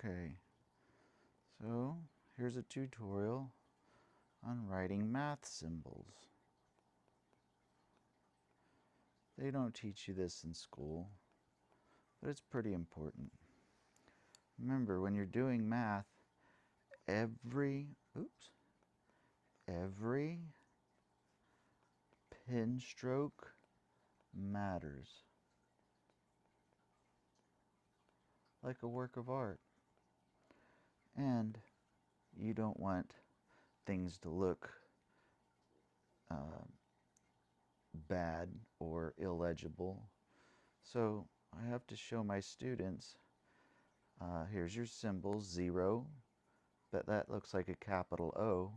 Okay, so here's a tutorial on writing math symbols. They don't teach you this in school, but it's pretty important. Remember, when you're doing math, every pen stroke matters, like a work of art. And you don't want things to look bad or illegible. So I have to show my students, here's your symbol, 0, but that looks like a capital O,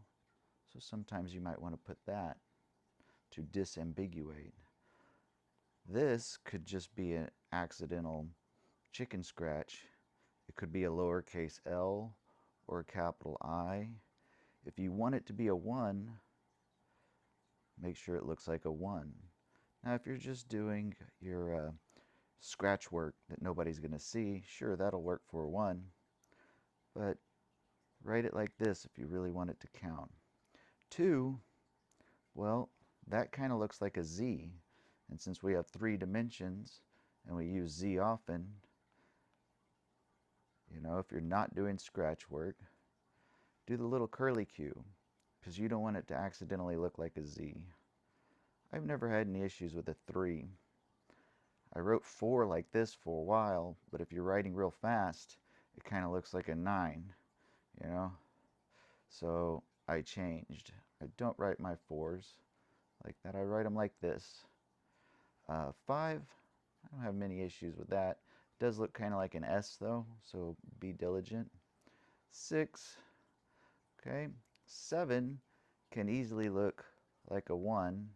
so sometimes you might want to put that to disambiguate. This could just be an accidental chicken scratch. It could be a lowercase l or a capital I. If you want it to be a 1, make sure it looks like a 1. Now if you're just doing your scratch work that nobody's going to see, sure, that'll work for a 1. But write it like this if you really want it to count. 2, well, that kind of looks like a Z. And since we have 3 dimensions and we use Z often, if you're not doing scratch work, do the little curly Q, because you don't want it to accidentally look like a Z. I've never had any issues with a 3. I wrote 4 like this for a while, but if you're writing real fast, it kind of looks like a 9, So I changed. I don't write my 4s like that. I write them like this. 5, I don't have many issues with that. It does look kind of like an S though, so be diligent. 6, okay. 7 can easily look like a 1.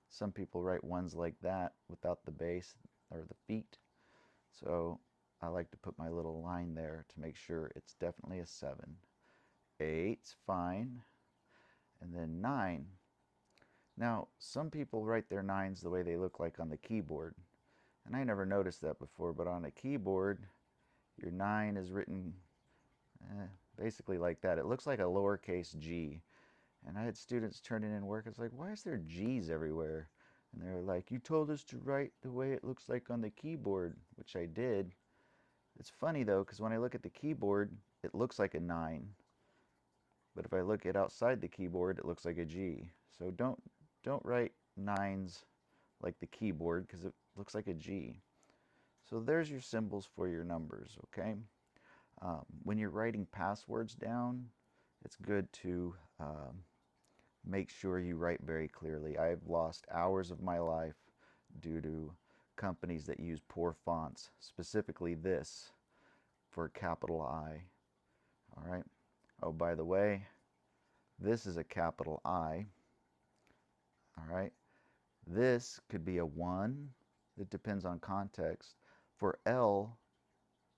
Some people write 1s like that without the base or the feet. So I like to put my little line there to make sure it's definitely a 7. 8's fine. And then 9. Now, some people write their 9s the way they look like on the keyboard. And I never noticed that before, but on a keyboard, your 9 is written basically like that. It looks like a lowercase g. And I had students turning in work. It's like, why is there G's everywhere? And they're like, you told us to write the way it looks like on the keyboard, which I did. It's funny though, because when I look at the keyboard, it looks like a 9. But if I look at outside the keyboard, it looks like a G. So don't write 9s like the keyboard, because it looks like a G. So there's your symbols for your numbers, okay? When you're writing passwords down, it's good to make sure you write very clearly. I've lost hours of my life due to companies that use poor fonts, specifically this for capital I. All right. Oh, by the way, this is a capital I. All right. This could be a 1. It depends on context. For L,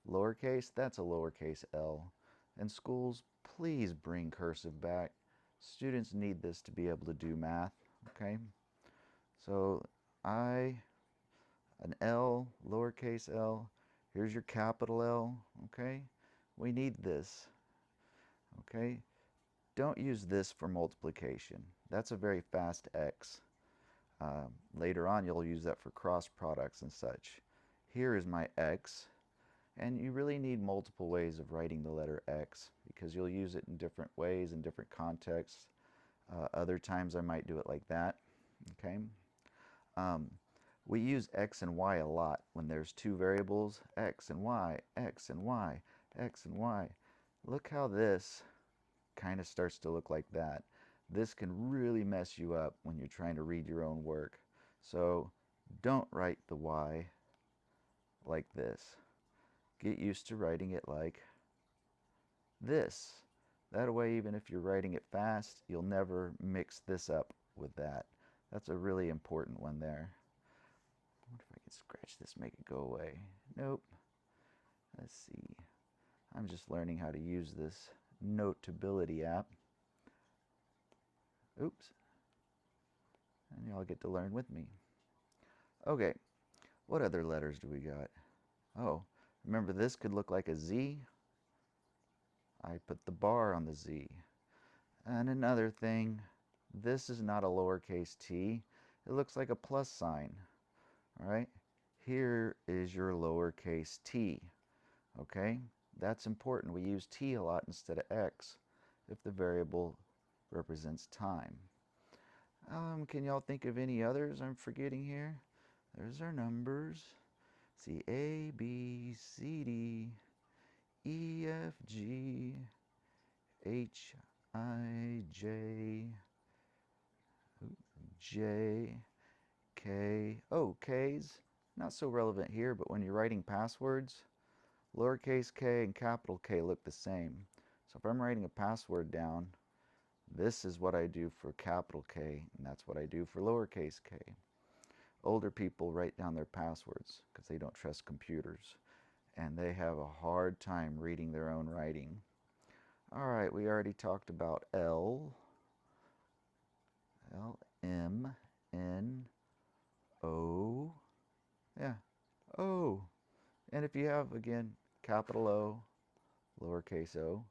lowercase, that's a lowercase l. And schools, please bring cursive back. Students need this to be able to do math, okay? So I, an L, lowercase l, here's your capital L, okay? We need this, okay? Don't use this for multiplication. That's a very fast X. Later on, you'll use that for cross products and such. Here is my X. And you really need multiple ways of writing the letter X because you'll use it in different ways in different contexts. Other times I might do it like that. Okay. We use X and Y a lot when there's 2 variables, X and Y, X and Y, X and Y. Look how this kind of starts to look like that. This can really mess you up when you're trying to read your own work. So don't write the Y like this. Get used to writing it like this. That way, even if you're writing it fast, you'll never mix this up with that. That's a really important one there. I wonder if I can scratch this, make it go away. Nope. Let's see. I'm just learning how to use this Notability app. Oops. And y'all get to learn with me. Okay. What other letters do we got? Oh, remember this could look like a Z I put the bar on the Z. And another thing, this is not a lowercase t. It looks like a plus sign. All right? Here is your lowercase t. Okay? That's important. We use t a lot instead of x if the variable represents time. Can y'all think of any others I'm forgetting here? There's our numbers. See, A, B, C, D, E, F, G, H, I, J, J, K. Oh, K's. Not so relevant here, but when you're writing passwords, lowercase k and capital K look the same. So if I'm writing a password down, this is what I do for capital K, and that's what I do for lowercase k. Older people write down their passwords because they don't trust computers, and they have a hard time reading their own writing. All right, we already talked about L, M, N, O, yeah, O. And if you have, again, capital O, lowercase o,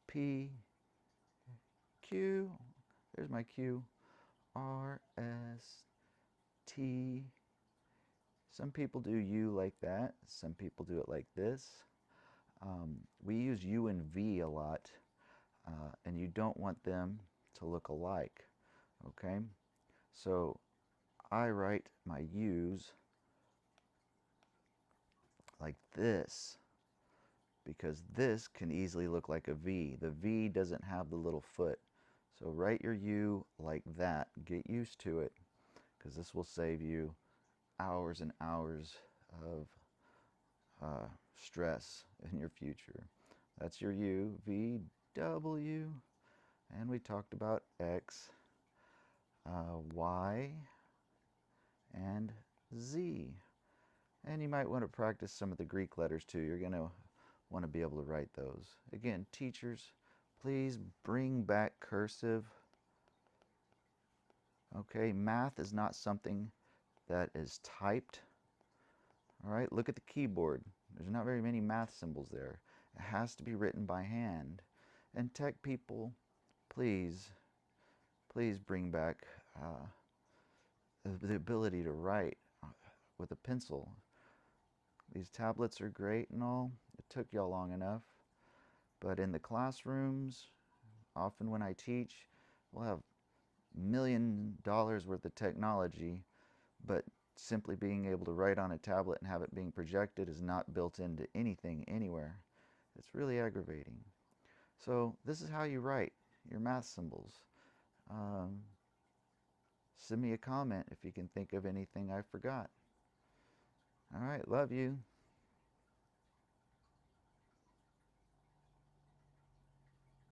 P, Q, there's my Q, R, S, T. Some people do U like that. Some people do it like this. We use U and V a lot, and you don't want them to look alike, okay? So I write my U's like this, because this can easily look like a V. The V doesn't have the little foot. So write your U like that. Get used to it, because this will save you hours and hours of stress in your future. That's your U, V, W, and we talked about X, Y, and Z. And you might want to practice some of the Greek letters too. You're going to want to be able to write those. Again, teachers, please bring back cursive. Okay, math is not something that is typed. All right, look at the keyboard. There's not very many math symbols there. It has to be written by hand. And tech people, please, please bring back the ability to write with a pencil. These tablets are great and all. It took y'all long enough. But in the classrooms, often when I teach, we'll have $1 million worth of technology, but simply being able to write on a tablet and have it being projected is not built into anything anywhere. It's really aggravating. So this is how you write your math symbols. Send me a comment if you can think of anything I forgot. All right, love you.